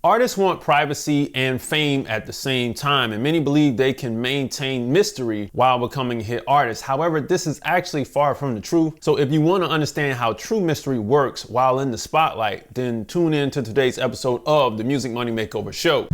Artists want privacy and fame at the same time, and many believe they can maintain mystery while becoming hit artists. However, this is actually far from the truth. So if you want to understand how true mystery works while in the spotlight, then tune in to today's episode of the Music Money Makeover Show.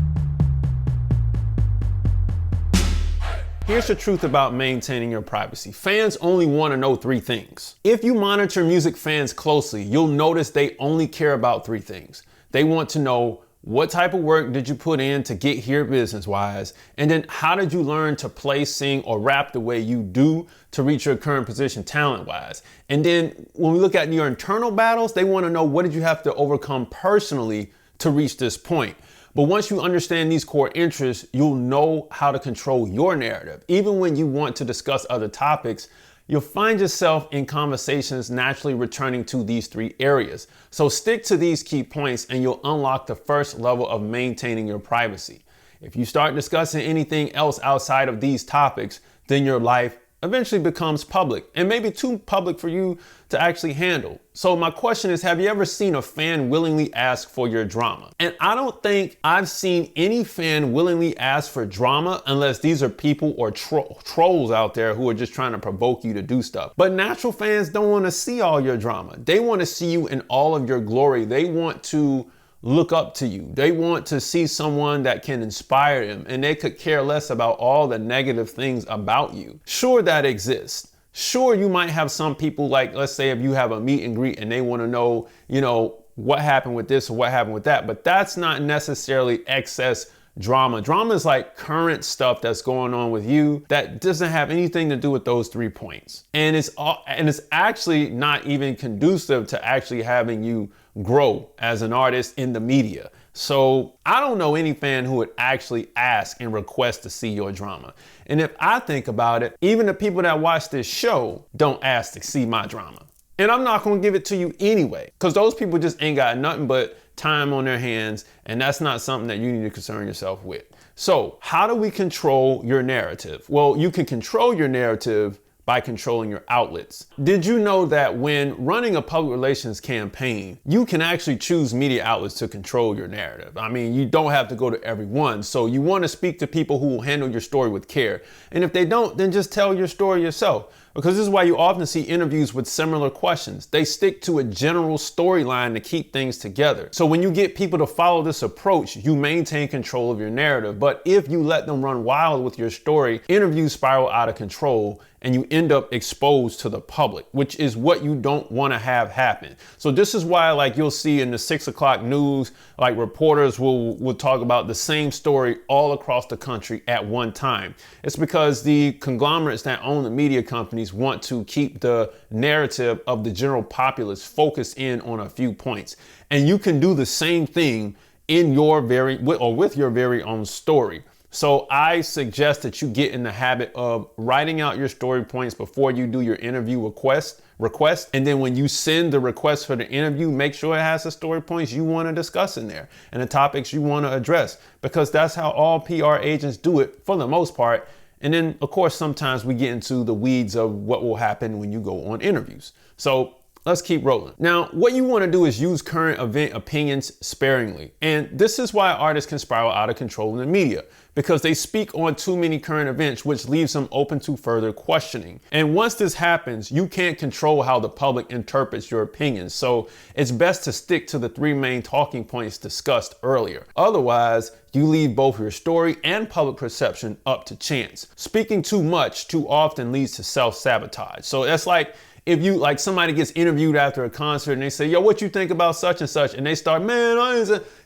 Here's the truth about maintaining your privacy. Fans only want to know three things. If you monitor music fans closely, you'll notice they only care about three things. They want to know, what type of work did you put in to get here business-wise? And then how did you learn to play, sing, or rap the way you do to reach your current position talent-wise? And then when we look at your internal battles, they want to know, what did you have to overcome personally to reach this point? But once you understand these core interests, you'll know how to control your narrative. Even when you want to discuss other topics, you'll find yourself in conversations naturally returning to these three areas. So stick to these key points and you'll unlock the first level of maintaining your privacy. If you start discussing anything else outside of these topics, then your life eventually becomes public, and maybe too public for you to actually handle. So my question is, have you ever seen a fan willingly ask for your drama? And I don't think I've seen any fan willingly ask for drama unless these are people or trolls out there who are just trying to provoke you to do stuff. But natural fans don't want to see all your drama. They want to see you in all of your glory. They want to look up to you. They want to see someone that can inspire them, and they could care less about all the negative things about you. Sure, that exists. Sure, you might have some people, like, let's say if you have a meet and greet and they want to know, what happened with this or what happened with that, but that's not necessarily excess drama. Drama is like current stuff that's going on with you that doesn't have anything to do with those 3 points. And it's actually not even conducive to actually having you grow as an artist in the media. So I don't know any fan who would actually ask and request to see your drama. And if I think about it, even the people that watch this show don't ask to see my drama. And I'm not going to give it to you anyway, because those people just ain't got nothing but time on their hands, and that's not something that you need to concern yourself with. So how do we control your narrative? Well, you can control your narrative by controlling your outlets. Did you know that when running a public relations campaign, you can actually choose media outlets to control your narrative? I mean, you don't have to go to everyone. So you want to speak to people who will handle your story with care. And if they don't, then just tell your story yourself. Because this is why you often see interviews with similar questions. They stick to a general storyline to keep things together. So when you get people to follow this approach, you maintain control of your narrative. But if you let them run wild with your story, interviews spiral out of control and you end up exposed to the public, which is what you don't want to have happen. So this is why, like, you'll see in the 6 o'clock news, like, reporters will talk about the same story all across the country at one time. It's because the conglomerates that own the media companies want to keep the narrative of the general populace focused in on a few points. And you can do the same thing in your with your very own story. So I suggest that you get in the habit of writing out your story points before you do your interview request. And then when you send the request for the interview, make sure it has the story points you want to discuss in there and the topics you want to address, because that's how all PR agents do it for the most part. And then, of course, sometimes we get into the weeds of what will happen when you go on interviews. So let's keep rolling. Now, what you want to do is use current event opinions sparingly. And this is why artists can spiral out of control in the media, because they speak on too many current events, which leaves them open to further questioning. And once this happens, you can't control how the public interprets your opinions. So it's best to stick to the 3 main talking points discussed earlier. Otherwise, you leave both your story and public perception up to chance. Speaking too much too often leads to self-sabotage. So that's like, if you, like, somebody gets interviewed after a concert and they say, yo, what you think about such and such? And they start, man,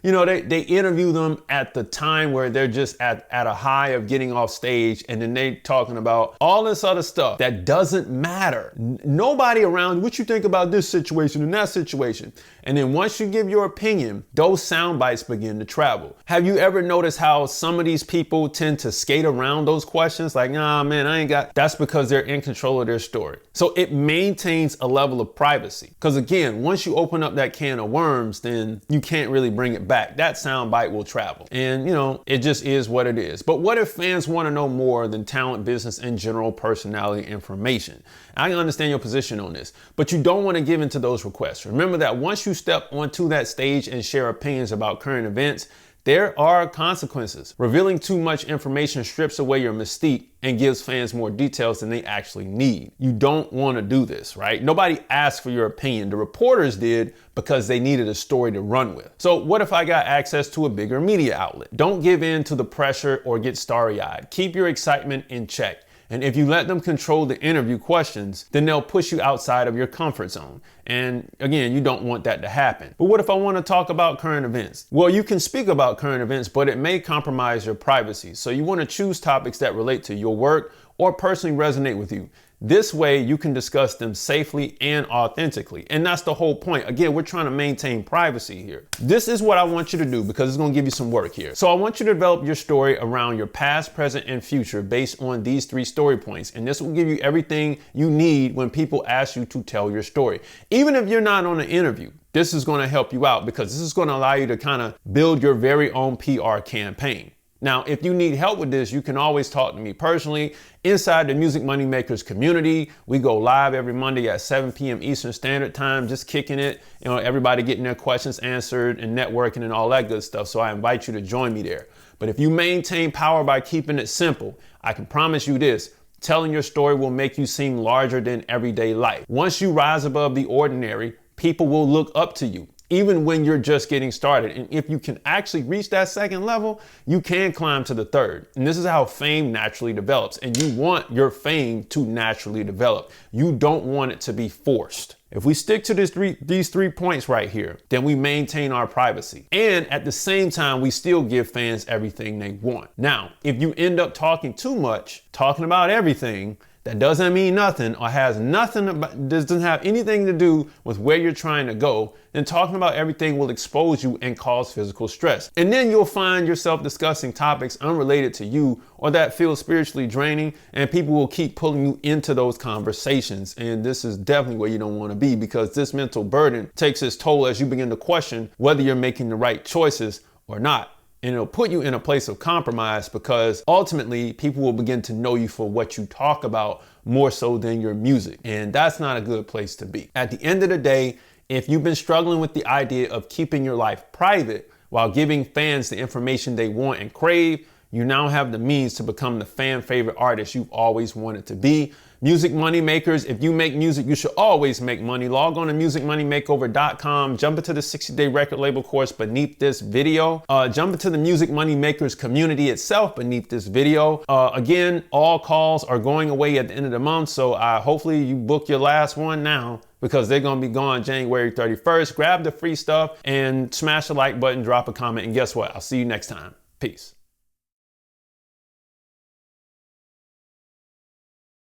they interview them at the time where they're just at a high of getting off stage. And then they talking about all this other stuff that doesn't matter. Nobody around, what you think about this situation and that situation? And then once you give your opinion, those sound bites begin to travel. Have you ever noticed how some of these people tend to skate around those questions? Like, nah, man, that's because they're in control of their story. So it may maintains a level of privacy. Because again, once you open up that can of worms, then you can't really bring it back. That soundbite will travel. And you know, it just is what it is. But what if fans want to know more than talent, business, and general personality information? I understand your position on this, but you don't want to give into those requests. Remember that once you step onto that stage and share opinions about current events, there are consequences. Revealing too much information strips away your mystique and gives fans more details than they actually need. You don't want to do this, right? Nobody asked for your opinion. The reporters did because they needed a story to run with. So what if I got access to a bigger media outlet? Don't give in to the pressure or get starry-eyed. Keep your excitement in check. And if you let them control the interview questions, then they'll push you outside of your comfort zone. And again, you don't want that to happen. But what if I want to talk about current events? Well, you can speak about current events, but it may compromise your privacy. So you want to choose topics that relate to your work or personally resonate with you. This way you can discuss them safely and authentically. And that's the whole point. Again, we're trying to maintain privacy here. This is what I want you to do because it's going to give you some work here. So I want you to develop your story around your past, present, and future based on these 3 story points. And this will give you everything you need when people ask you to tell your story. Even if you're not on an interview, this is going to help you out because this is going to allow you to kind of build your very own PR campaign. Now, if you need help with this, you can always talk to me personally inside the Music Money Makers community. We go live every Monday at 7 p.m. Eastern Standard Time, just kicking it, you know, everybody getting their questions answered and networking and all that good stuff. So I invite you to join me there. But if you maintain power by keeping it simple, I can promise you this. Telling your story will make you seem larger than everyday life. Once you rise above the ordinary, people will look up to you, even when you're just getting started. And if you can actually reach that second level, you can climb to the third. And this is how fame naturally develops. And you want your fame to naturally develop. You don't want it to be forced. If we stick to these 3 points right here, then we maintain our privacy. And at the same time, we still give fans everything they want. Now, if you end up talking too much, talking about everything, that doesn't mean nothing or has nothing about, doesn't have anything to do with where you're trying to go, then talking about everything will expose you and cause physical stress. And then you'll find yourself discussing topics unrelated to you or that feel spiritually draining, and people will keep pulling you into those conversations. And this is definitely where you don't want to be, because this mental burden takes its toll as you begin to question whether you're making the right choices or not. And it'll put you in a place of compromise because ultimately people will begin to know you for what you talk about more so than your music. And that's not a good place to be. At the end of the day, if you've been struggling with the idea of keeping your life private while giving fans the information they want and crave, you now have the means to become the fan favorite artist you've always wanted to be. Music Money Makers, if you make music, you should always make money. Log on to musicmoneymakeover.com, jump into the 60-day record label course beneath this video. Jump into the Music Money Makers community itself beneath this video. Again, all calls are going away at the end of the month, so hopefully you book your last one now, because they're going to be gone January 31st. Grab the free stuff and smash the like button, drop a comment, and guess what? I'll see you next time. Peace.